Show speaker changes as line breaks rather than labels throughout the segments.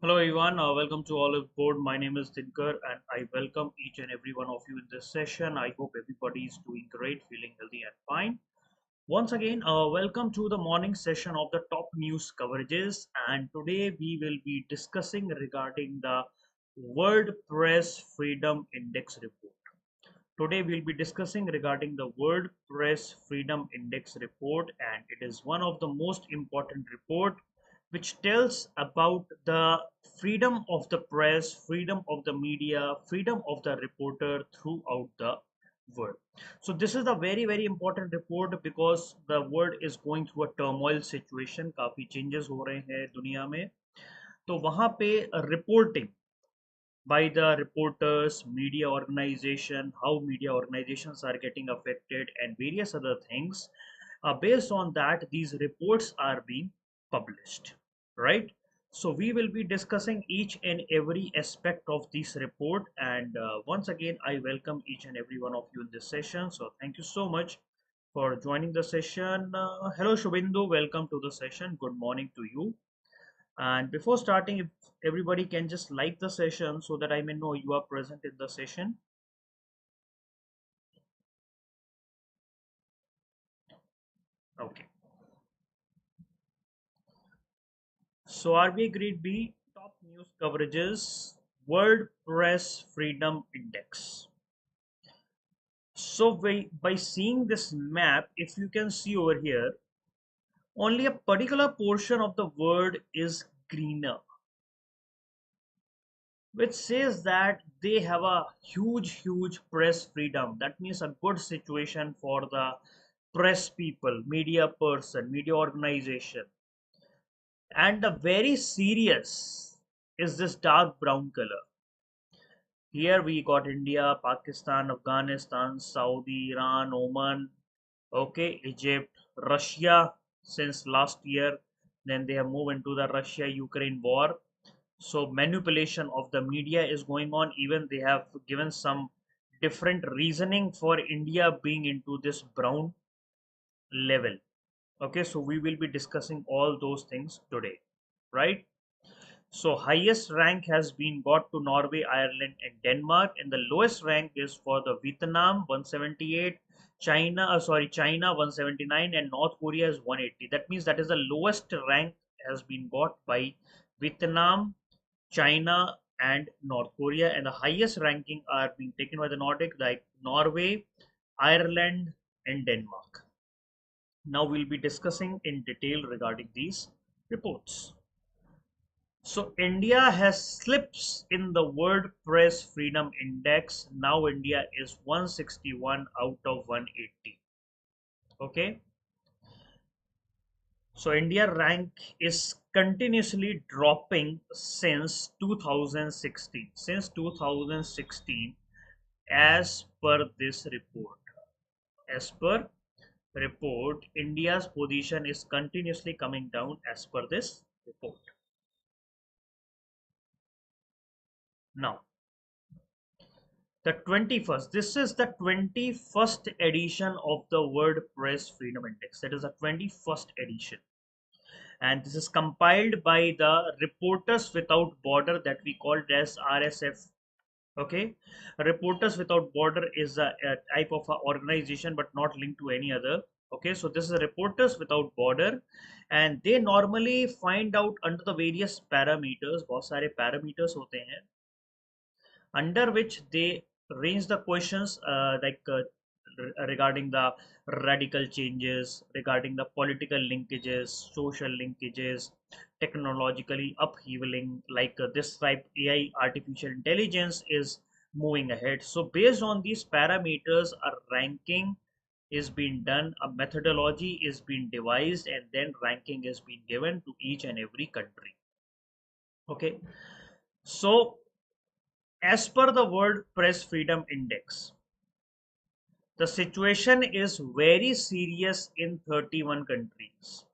Hello everyone, welcome to Oliveboard. My name is Dinkar and I welcome each and every one of you in this session. I hope everybody is doing great, feeling healthy and fine. Once again, welcome to the morning session of the top news coverages, and today we will be discussing regarding the World Press Freedom Index report. Today we'll be discussing regarding the World Press Freedom Index report, and it is one of the most important report which tells about the freedom of the press, freedom of the media, freedom of the reporter throughout the world. So this is a very important report because the world is going through a turmoil situation. काफी changes हो रहे हैं दुनिया में, तो वहां पे reporting by the reporters, media organization, how media organizations are getting affected, and various other things. Based on that, these reports are being published, right? So we will be discussing each and every aspect of this report. And once again, I welcome each and every one of you in this session. So thank you so much for joining the session. Hello, Shubindu. Welcome to the session. Good morning to you. And before starting, if everybody can just like the session so that I may know you are present in the session. Okay. So RBI Grade B top news coverages World Press Freedom Index. So by seeing this map, if you can see over here, only a particular portion of the world is greener, which says that they have a huge press freedom. That means a good situation for the press people, media person, media organization. And the very serious is this dark brown color. Here we got India, Pakistan, Afghanistan, Saudi, Iran, Oman, okay, Egypt, Russia since last year. Then they have moved into the Russia-Ukraine war. So manipulation of the media is going on. Even they have given some different reasoning for India being into this brown level. Okay, so we will be discussing all those things today, right? So highest rank has been got to Norway, Ireland, and Denmark, and the lowest rank is for the Vietnam 178, China 179, and North Korea is 180. That means that is the lowest rank has been got by Vietnam, China, and North Korea, and the highest ranking are being taken by the Nordic, like Norway, Ireland, and Denmark. Now we'll be discussing in detail regarding these reports. So India has slips in the World Press Freedom Index. Now India is 161 out of 180. Okay. So India rank is continuously dropping since 2016. Since 2016, as per this report. As per report, India's position is continuously coming down as per this report. Now, the 21st, this is the 21st edition of the World Press Freedom Index. That is the 21st edition. And this is compiled by the Reporters Without Border, that we called as RSF. Okay, Reporters Without Border is a type of a organization but not linked to any other. Okay, so this is Reporters Without Border, and they normally find out under the various parameters. बहुत सारे parameters होते हैं under which they range the questions, regarding the radical changes, regarding the political linkages, social linkages, technologically upheavaling, like this type AI, artificial intelligence is moving ahead. So based on these parameters, a ranking is being done, a methodology is being devised, and then ranking is being given to each and every country. Okay, so as per the World Press Freedom Index, the situation is very serious in 31 countries,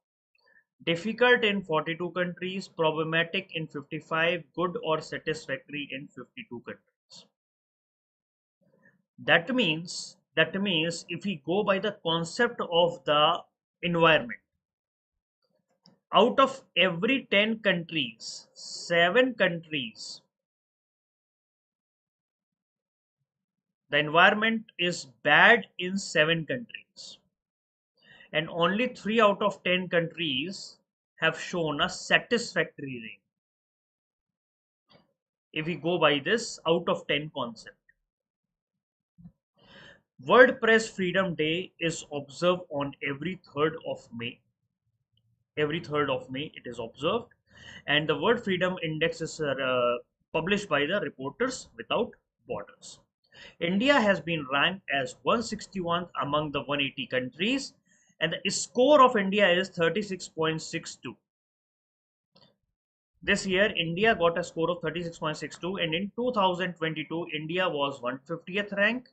difficult in 42 countries, problematic in 55, good or satisfactory in 52 countries. That means if we go by the concept of the environment, Out of every 10 countries, 7 countries, the environment is bad in 7 countries. And only 3 out of 10 countries have shown a satisfactory rating. If we go by this out of 10 concept. World Press Freedom Day is observed on every 3rd of May. Every 3rd of May it is observed. And the World Freedom Index is published by the Reporters Without Borders. India has been ranked as 161th among the 180 countries, and the score of India is 36.62. This year, India got a score of 36.62, and in 2022, India was 150th rank.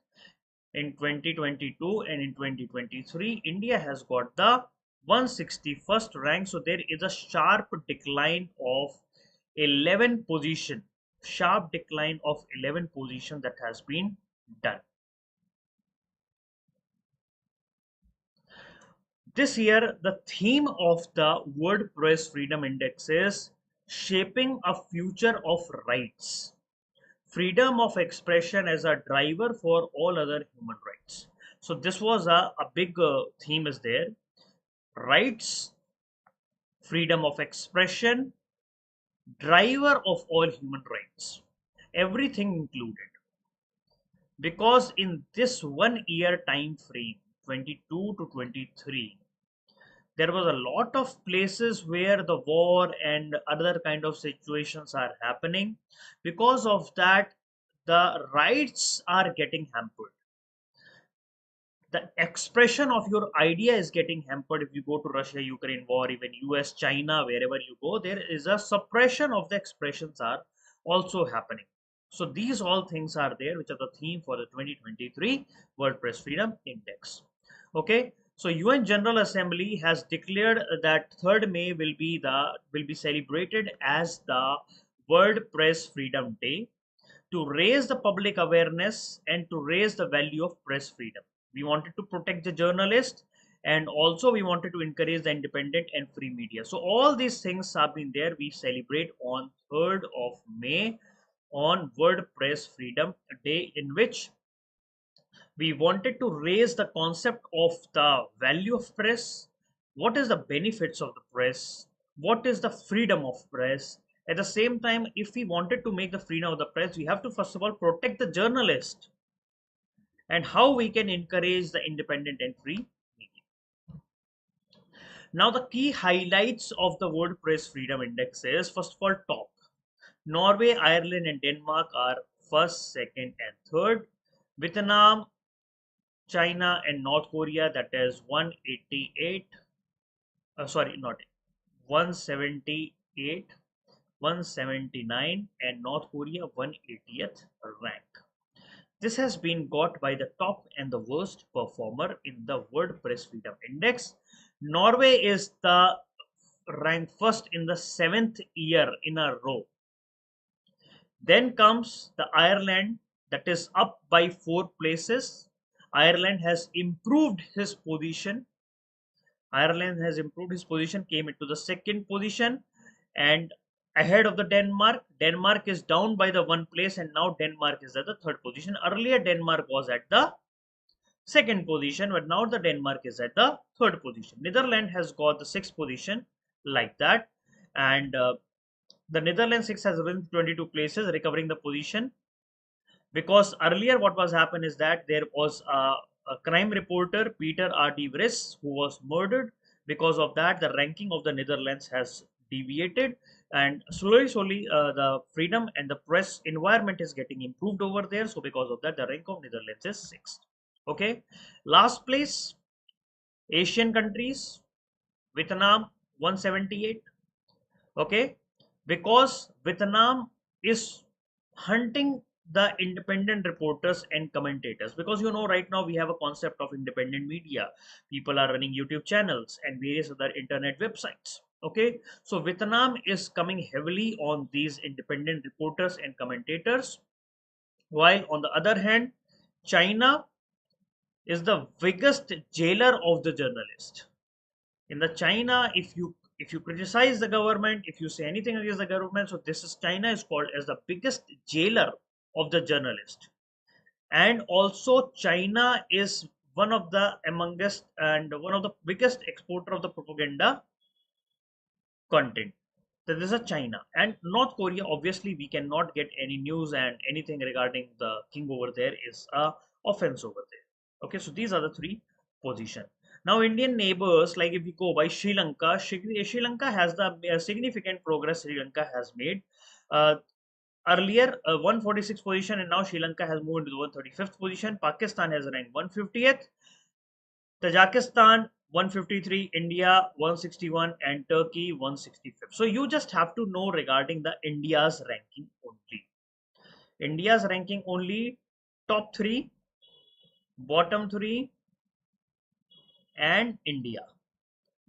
In 2022 and in 2023, India has got the 161st rank. So there is a sharp decline of 11 position. Sharp decline of 11 position that has been done. This year, the theme of the World Press Freedom Index is shaping a future of rights. Freedom of expression as a driver for all other human rights. So this was a big theme is there. Rights, freedom of expression, driver of all human rights. Everything included. Because in this 1 year time frame, 22 to 23, there was a lot of places where the war and other kind of situations are happening. Because of that, the rights are getting hampered. The expression of your idea is getting hampered. If you go to Russia Ukraine war, even US China, wherever you go, there is a suppression of the expressions are also happening. So these all things are there, which are the theme for the 2023 World Press Freedom Index. Okay, so UN General Assembly has declared that 3rd May will be celebrated as the World Press Freedom Day to raise the public awareness and to raise the value of press freedom. We wanted to protect the journalist, and also we wanted to encourage the independent and free media. So all these things have been there. We celebrate on 3rd of May on World Press Freedom Day, in which we wanted to raise the concept of the value of press. What is the benefits of the press? What is the freedom of press? At the same time, if we wanted to make the freedom of the press, we have to first of all protect the journalist, and how we can encourage the independent and free media. Now, the key highlights of the World Press Freedom Index is, first of all, top. Norway, Ireland, and Denmark are 1st, 2nd, and 3rd. Vietnam, China, and North Korea, that is 188. Sorry, not 178, 179, and North Korea 180th rank. This has been got by the top and the worst performer in the World Press Freedom Index. Norway is the ranked first in the 7th year in a row. Then comes the Ireland, that is up by 4 places. Ireland has improved his position. Ireland has improved his position, came into the 2nd position, and ahead of the Denmark. Denmark is down by the 1 place, and now Denmark is at the 3rd position. Earlier Denmark was at the 2nd position, but now the Denmark is at the 3rd position. Netherlands has got the 6th position, like that, and the Netherlands 6 has risen 22 places, recovering the position. Because earlier what was happened is that there was a crime reporter, Peter R.D. Vries, who was murdered. Because of that, the ranking of the Netherlands has deviated, and slowly the freedom and the press environment is getting improved over there. So because of that, the rank of Netherlands is 6th. Okay, last place, Asian countries, Vietnam 178. Okay, because Vietnam is hunting the independent reporters and commentators, because right now we have a concept of independent media. People are running YouTube channels and various other internet websites. Okay, so Vietnam is coming heavily on these independent reporters and commentators, while on the other hand, China is the biggest jailer of the journalist. In the China, if you if you criticize the government, if you say anything against the government, so this is China is called as the biggest jailer of the journalist. And also China is one of the amongst and one of the biggest exporter of the propaganda content. So this is China. And North Korea, obviously we cannot get any news, and anything regarding the king over there is a offense over there. Okay, so these are the three position. Now Indian neighbors, like if we go by Sri Lanka, Sri Lanka has the significant progress Sri Lanka has made. uh, Earlier 146th position, and now Sri Lanka has moved to the 135th position. Pakistan has ranked 150th, Tajikistan 153, India 161, and Turkey 165. So you just have to know regarding the India's ranking only. India's ranking only: top 3, bottom 3, and India.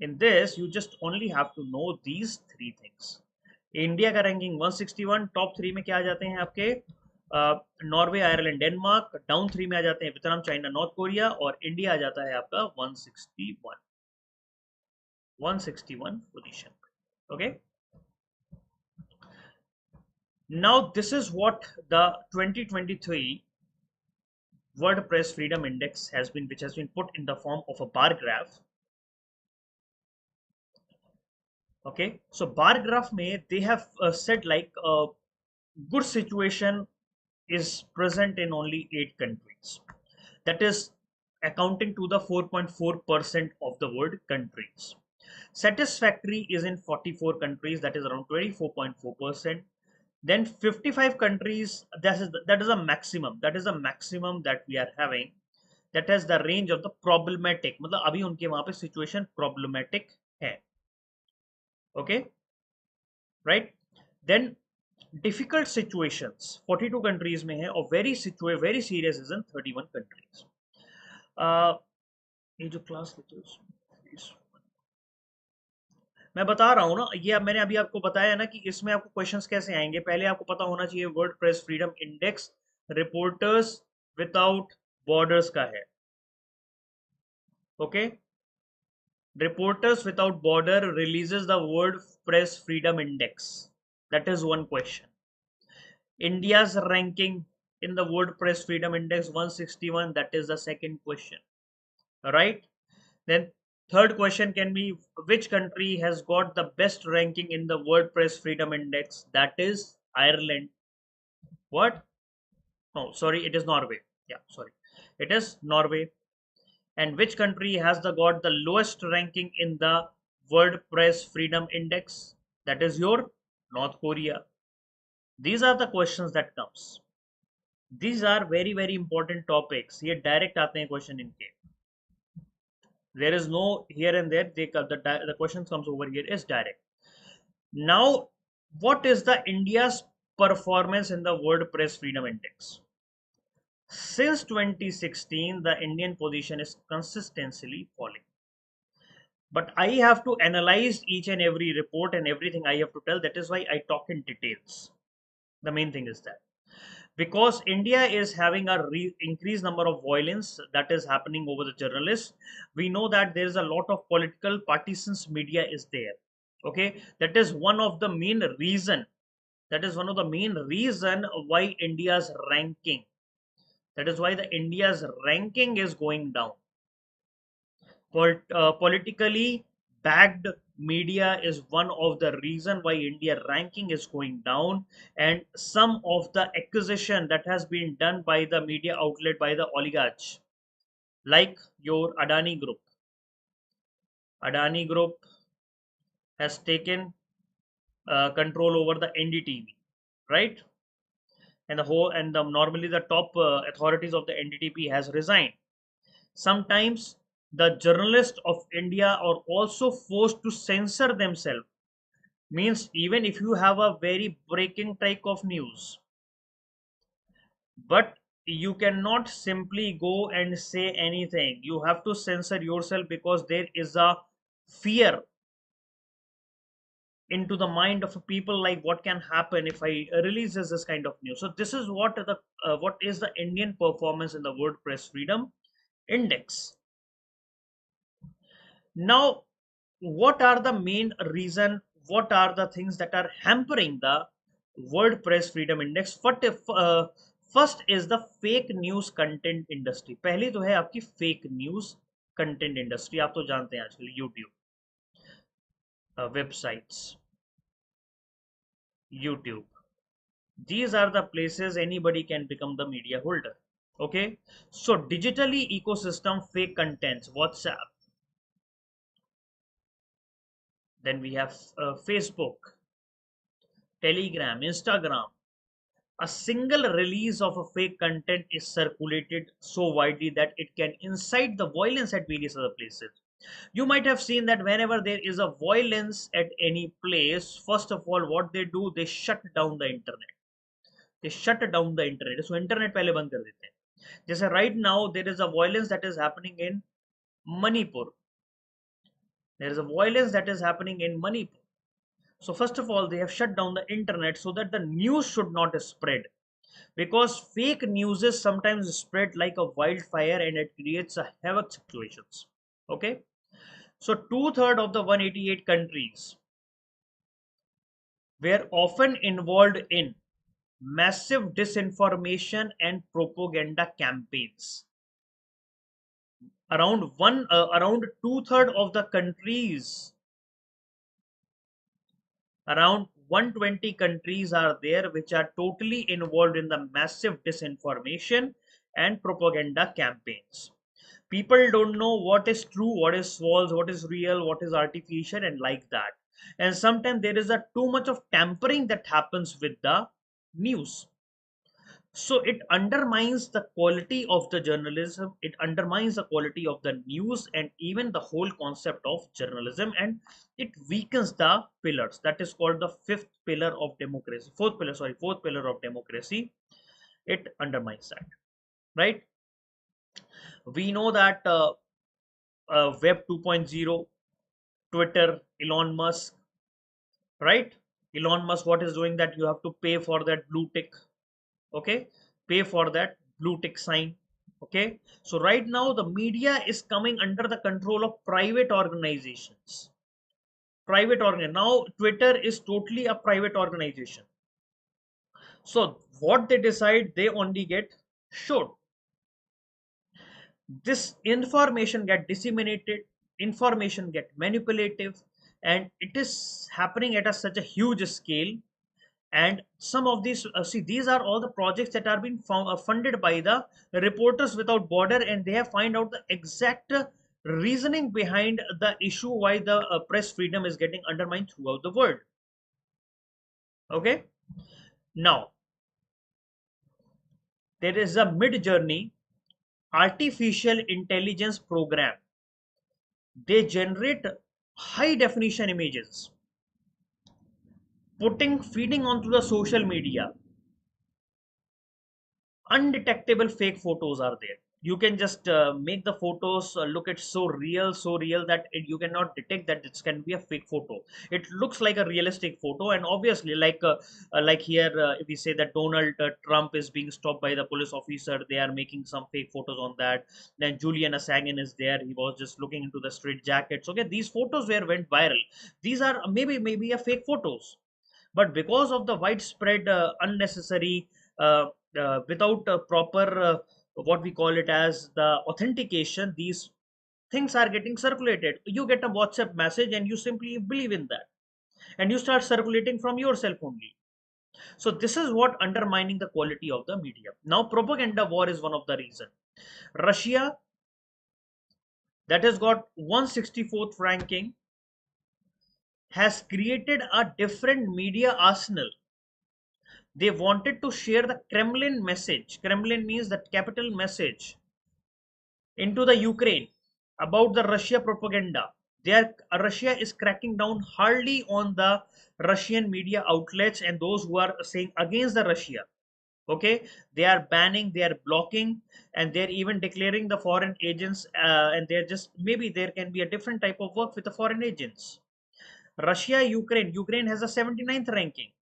In this, you just only have to know these 3 things. India का ranking 161, top 3 में क्या आ जाते हैं आपके Norway, Ireland, Denmark, down 3 में आ जाते हैं Vietnam, China, north Korea, और इंडिया आ जाता है आपका 161 position. Okay, now this is what the 2023 World Press Freedom Index has been, which has been put in the form of a bar graph. Okay, so bar graph mein they have said like good situation is present in only 8 countries, that is accounting to the 4.4% of the world countries. Satisfactory is in 44 countries, that is around 24.4%. Then 55 countries, that is a maximum, that we are having, that has the range of the problematic, मतलब अभी उनके वहां पे situation problematic है. Okay, right? Then difficult situations 42 countries में है, और very serious is in 31 countries. ये जो क्लास मैं बता रहा हूँ ना, ये मैंने अभी आपको बताया ना कि इसमें आपको क्वेश्चंस कैसे आएंगे. पहले आपको पता होना चाहिए world press freedom index reporters without borders का है. Okay, Reporters Without Border releases the World Press Freedom Index. That is one question. India's ranking in the World Press Freedom Index 161. That is the second question. Alright. Then third question can be, which country has got the best ranking in the World Press Freedom Index? That is Ireland. What? Oh, sorry, it is Norway. Yeah, sorry. It is Norway. And which country has got the lowest ranking in the World Press Freedom Index? That is your North Korea. These are the questions that comes. These are very important topics. ये direct आते हैं question इनके. There is no here and there. The question comes over here is direct. Now, what is the India's performance in the World Press Freedom Index? Since 2016, the Indian position is consistently falling. But I have to analyze each and every report and everything I have to tell. That is why I talk in details. The main thing is that because India is having a increased number of violence that is happening over the journalists, we know that there is a lot of political partisans media is there. Okay, that is one of the main reason. That is one of the main reason why India's ranking. That is why the India's ranking is going down. Politically backed media is one of the reason why India ranking is going down, and some of the acquisition that has been done by the media outlet by the oligarchs, like your Adani Group. Adani Group has taken control over the NDTV, right? And normally the top authorities of the NDTV has resigned. Sometimes the journalists of India are also forced to censor themselves. Means even if you have a very breaking type of news, but you cannot simply go and say anything. You have to censor yourself because there is a fear into the mind of people, like what can happen if I release this kind of news. So this is what is the Indian performance in the World Press Freedom Index. Now what are the main reason, what are the things that are hampering the world press freedom index? What if first is the fake news content industry. पहली तो है आपकी fake news content industry, आप तो जानते हैं आजकल websites, YouTube, these are the places anybody can become the media holder. Okay, so digitally ecosystem, fake contents, WhatsApp, then we have Facebook, Telegram, Instagram. A single release of a fake content is circulated so widely that it can incite the violence at various other places. You might have seen that whenever there is a violence at any place, first of all, what they do, they shut down the internet. They shut down the internet. So internet पहले बंद कर देते हैं. जैसे right now there is a violence that is happening in Manipur. There is a violence that is happening in Manipur. So first of all, they have shut down the internet so that the news should not spread, because fake news is sometimes spread like a wildfire and it creates a havoc situations. Okay, so two-thirds of the 188 countries were often involved in massive disinformation and propaganda campaigns. Around two-thirds of the countries, around 120 countries are there which are totally involved in the massive disinformation and propaganda campaigns. People don't know what is true, what is false, what is real, what is artificial, and like that. And sometimes there is a too much of tampering that happens with the news. So it undermines the quality of the journalism, it undermines the quality of the news, and even the whole concept of journalism, and it weakens the pillars. That is called the fifth pillar of democracy. Fourth pillar of democracy. It undermines that, right? We know that Web 2.0, Twitter, Elon Musk, right? Elon Musk, what is doing that you have to pay for that blue tick. Okay, pay for that blue tick sign. Okay, so right now the media is coming under the control of private organizations. Now Twitter is totally a private organization. So what they decide, they only get showed. This information get disseminated, information get manipulative, and it is happening at such a huge scale. And some of these see, these are all the projects that are being funded by the Reporters Without Border, and they have find out the exact reasoning behind the issue why the press freedom is getting undermined throughout the world. Okay, now there is a mid journey artificial intelligence program. They generate high definition images, feeding onto the social media. Undetectable fake photos are there. You can just make the photos look at so real that you cannot detect that it can be a fake photo. It looks like a realistic photo, and obviously, like here, if we say that Donald Trump is being stopped by the police officer, they are making some fake photos on that. Then Julian Assange is there; he was just looking into the straight jackets. Okay, these photos went viral. These are maybe a fake photos, but because of the widespread unnecessary without proper what we call it as the authentication, these things are getting circulated. You get a WhatsApp message and you simply believe in that, and you start circulating from yourself only. So this is what undermining the quality of the media. Now propaganda war is one of the reason. Russia, that has got 164th ranking, has created a different media arsenal. They wanted to share the Kremlin message. Kremlin means the capital message into the Ukraine about the Russia propaganda. Russia is cracking down hardly on the Russian media outlets and those who are saying against the Russia. Okay, they are banning, they are blocking, and they're even declaring the foreign agents, and they're just maybe there can be a different type of work with the foreign agents. Ukraine has a 79th ranking.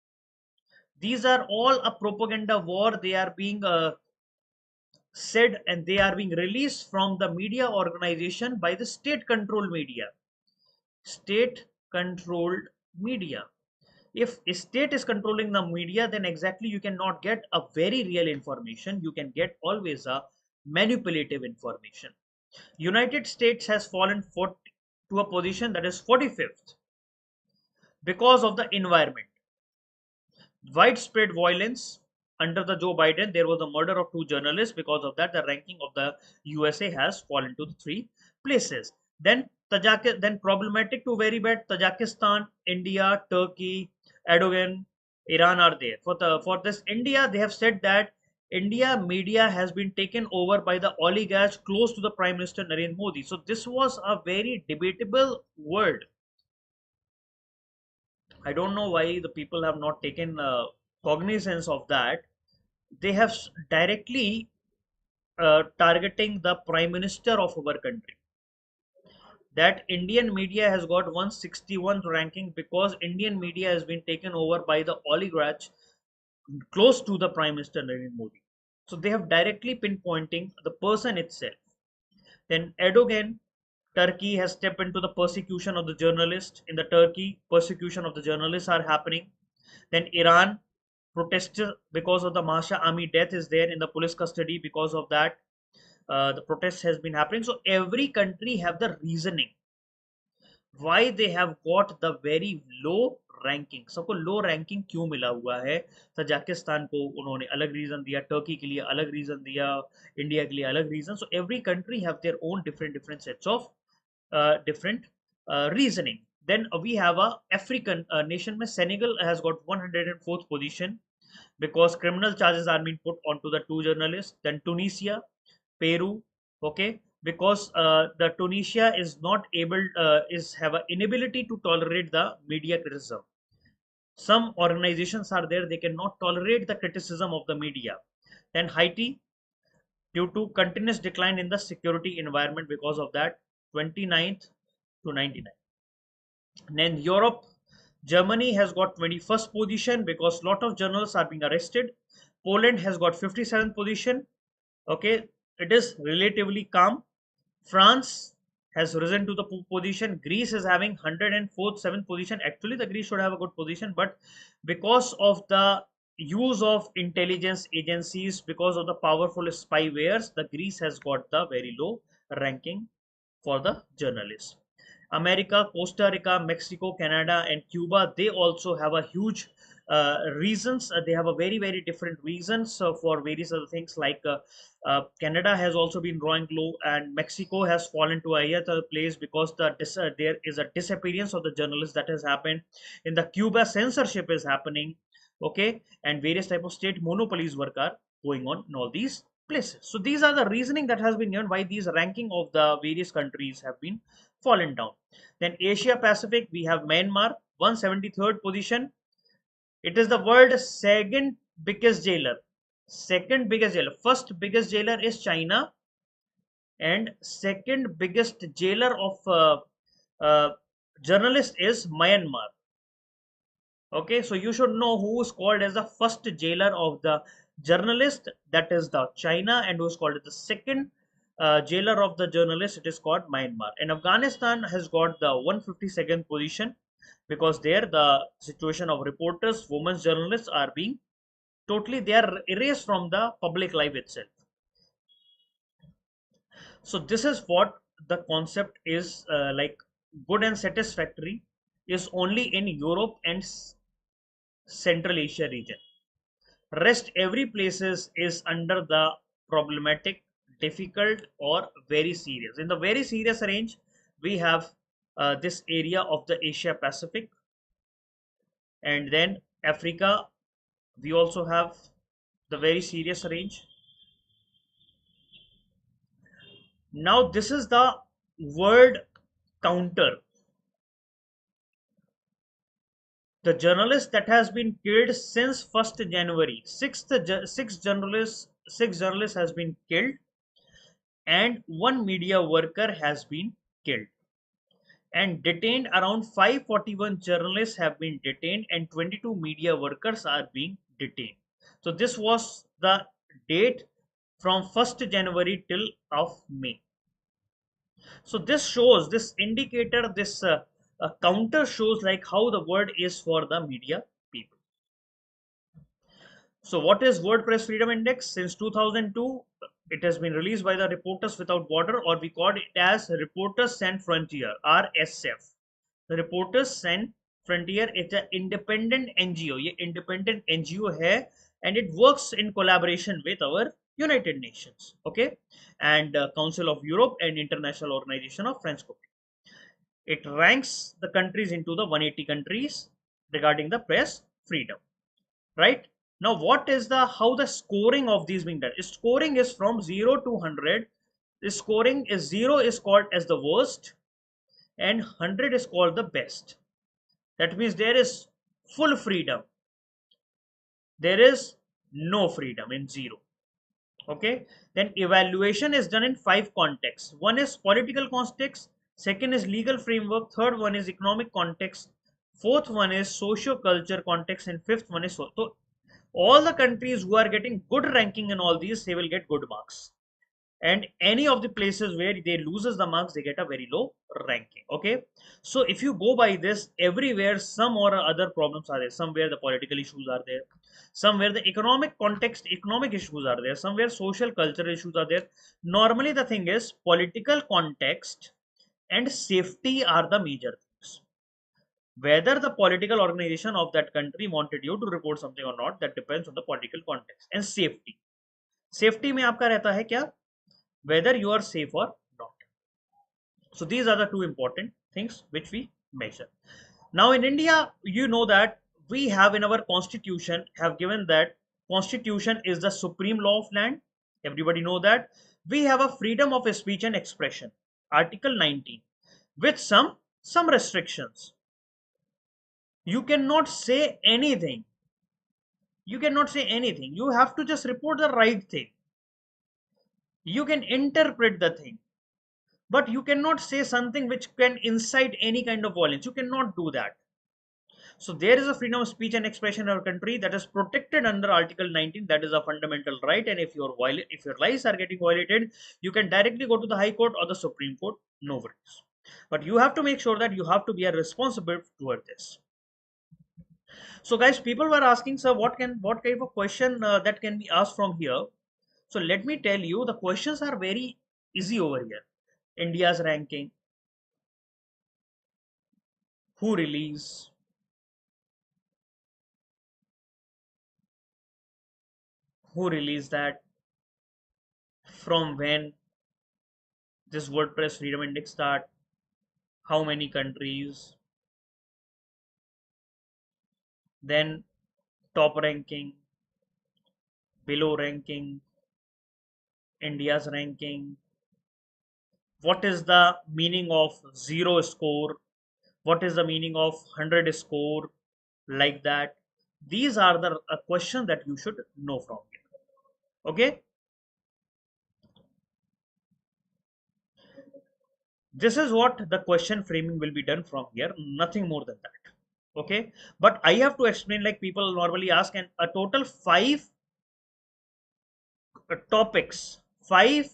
These are all a propaganda war. They are being said, and they are being released from the media organization by the state controlled media. State controlled media. If a state is controlling the media, then exactly you cannot get a very real information. You can get always a manipulative information. United States has fallen to a position that is 45th because of the environment. Widespread violence under the Joe Biden. There was a murder of two journalists. Because of that, the ranking of the USA has fallen to the three places. Then problematic to very bad. Tajikistan, India, Turkey, Erdogan, Iran are there. For this India, they have said that India media has been taken over by the oligarchs close to the Prime Minister Narendra Modi. So this was a very debatable word. I don't know why the people have not taken cognizance of that. They have directly targeting the Prime Minister of our country. That Indian media has got 161th ranking because Indian media has been taken over by the oligarchs close to the Prime Minister Narendra Modi. So they have directly pinpointing the person itself. Then Erdogan, Turkey has stepped into the persecution of the journalists. In the Turkey, persecution of the journalists are happening. Then Iran, protests because of the Masha Ami death is there in the police custody. Because of that, the protest has been happening. So every country have the reasoning why they have got the very low ranking. सबको लो ranking क्यों मिला हुआ है? Tajikistan को उन्होंने अलग reason दिया, Turkey के लिए अलग रीजन दिया, इंडिया के लिए अलग reason. So every country have their own different sets of different reasoning. Then we have a African nation. Senegal has got 104th position because criminal charges are being put onto the two journalists. Then Tunisia, Peru, okay, because the Tunisia is not able, is have an inability to tolerate the media criticism. Some organizations are there, they cannot tolerate the criticism of the media. Then Haiti, due to continuous decline in the security environment, because of that, 29th to 99. Then Europe, Germany has got 21st position because lot of journalists are being arrested. Poland has got 57th position. Okay, it is relatively calm. France has risen to the position. Greece is having 104th, 7th position. Actually, the Greece should have a good position, but because of the use of intelligence agencies, because of the powerful spywares, the Greece has got the very low ranking for the journalists. America, Costa Rica, Mexico, Canada, and Cuba, they also have a huge reasons. They have a very different reasons for various other things. Like Canada has also been drawing low, and Mexico has fallen to a yet other place because there is a disappearance of the journalists that has happened. In the Cuba, censorship is happening. Okay, and various type of state monopolies work are going on in all these places. So these are the reasoning that has been given why these ranking of the various countries have been fallen down. Then Asia Pacific, we have Myanmar, 173rd position. It is the world's second biggest jailer. Second biggest jailer. First biggest jailer is China, and second biggest jailer of journalist is Myanmar. Okay, so you should know who is called as the first jailer of the journalist. That is the China, and who is called as the second jailer of the journalist. It is called Myanmar. And Afghanistan has got the 152nd position because there the situation of reporters, women journalists are being totally, they are erased from the public life itself. So this is what the concept is like. Good and satisfactory is only in Europe and Central Asia region. Rest every places is under the problematic, difficult, or very serious. In the very serious range, we have this area of the Asia Pacific, and then Africa. We also have the very serious range. Now this is the world counter. The journalist that has been killed since 1st January, six journalists has been killed, and one media worker has been killed, and detained. Around 541 journalists have been detained, and 22 media workers are being detained. So this was the date from 1st January till of May. So this shows, this indicator, this a counter shows like how the word is for the media people. So what is WordPress Freedom Index? Since 2002, it has been released by the Reporters Without Border, or we call it as Reporters Sans Frontier, RSF. The Reporters Sans Frontier is an independent NGO. ये independent NGO है, and it works in collaboration with our United Nations, okay, and Council of Europe and International Organization of Francophonie. It ranks the countries into the 180 countries regarding the press freedom, right? Now what is the how the scoring of these being done? Scoring is from 0 to 100. The scoring is 0 is called as the worst and 100 is called the best. That means there is full freedom, there is no freedom in 0. Okay, then evaluation is done in 5 contexts. One is political context, second is legal framework, third one is economic context, fourth one is socio culture context, and fifth one is so all the countries who are getting good ranking in all these, they will get good marks, and any of the places where they loses the marks, they get a very low ranking. Okay, so if you go by this, everywhere some or other problems are there. Somewhere the political issues are there, somewhere the economic context, economic issues are there, somewhere social cultural issues are there. Normally the thing is political context and safety are the major things. Whether the political organization of that country wanted you to report something or not, that depends on the political context. And safety, safety में आपका रहता है क्या, whether you are safe or not. So these are the two important things which we measure. Now in India, you know that we have in our constitution have given that constitution is the supreme law of land. Everybody know that. We have a freedom of speech and expression, article 19, with some restrictions. You cannot say anything. You cannot say anything. You have to just report the right thing. You can interpret the thing, but you cannot say something which can incite any kind of violence. You cannot do that. So there is a freedom of speech and expression in our country that is protected under Article 19. That is a fundamental right. And if your rights are getting violated, you can directly go to the High Court or the Supreme Court. No worries. But you have to make sure that you have to be responsible toward this. So guys, people were asking, sir, what kind of question that can be asked from here? So let me tell you, the questions are very easy over here. India's ranking, who released that, from when this WordPress Freedom Index start, how many countries, then top ranking, below ranking, India's ranking, what is the meaning of 0 score, what is the meaning of 100 score, like that. These are the questions that you should know from here. Okay, this is what the question framing will be done from here, nothing more than that. Okay, but I have to explain, like people normally ask, and a total 5 topics, 5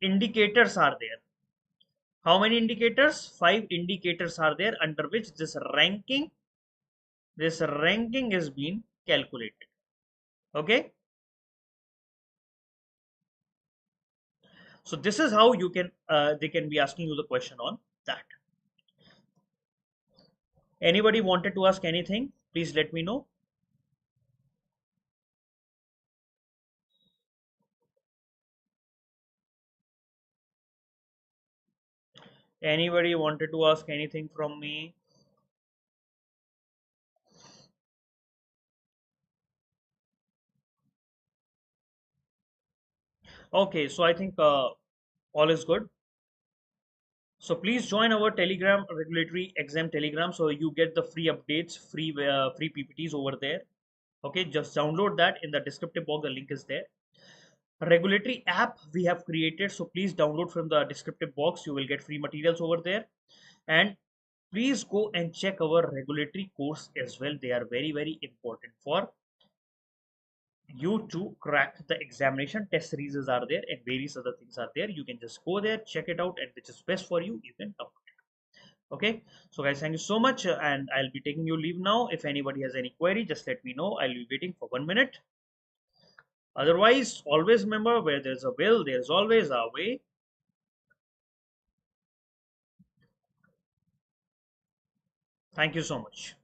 indicators are there. How many indicators? 5 indicators are there under which this ranking is being calculated. Okay, so this is how you can they can be asking you the question on that. Anybody wanted to ask anything, please let me know. Anybody wanted to ask anything from me? Okay, so I think all is good. So please join our Telegram, regulatory exam Telegram, so you get the free updates, free PPTs over there. Okay, just download that. In the descriptive box, the link is there. Regulatory app we have created, so please download from the descriptive box. You will get free materials over there. And please go and check our regulatory course as well. They are very, very important for you to crack the examination. Test series are there and various other things are there. You can just go there, check it out, and which is best for you, you can download it. Okay, so guys, thank you so much, and I'll be taking you leave now. If anybody has any query, just let me know. I'll be waiting for 1 minute. Otherwise, always remember, where there's a will, there's always a way. Thank you so much.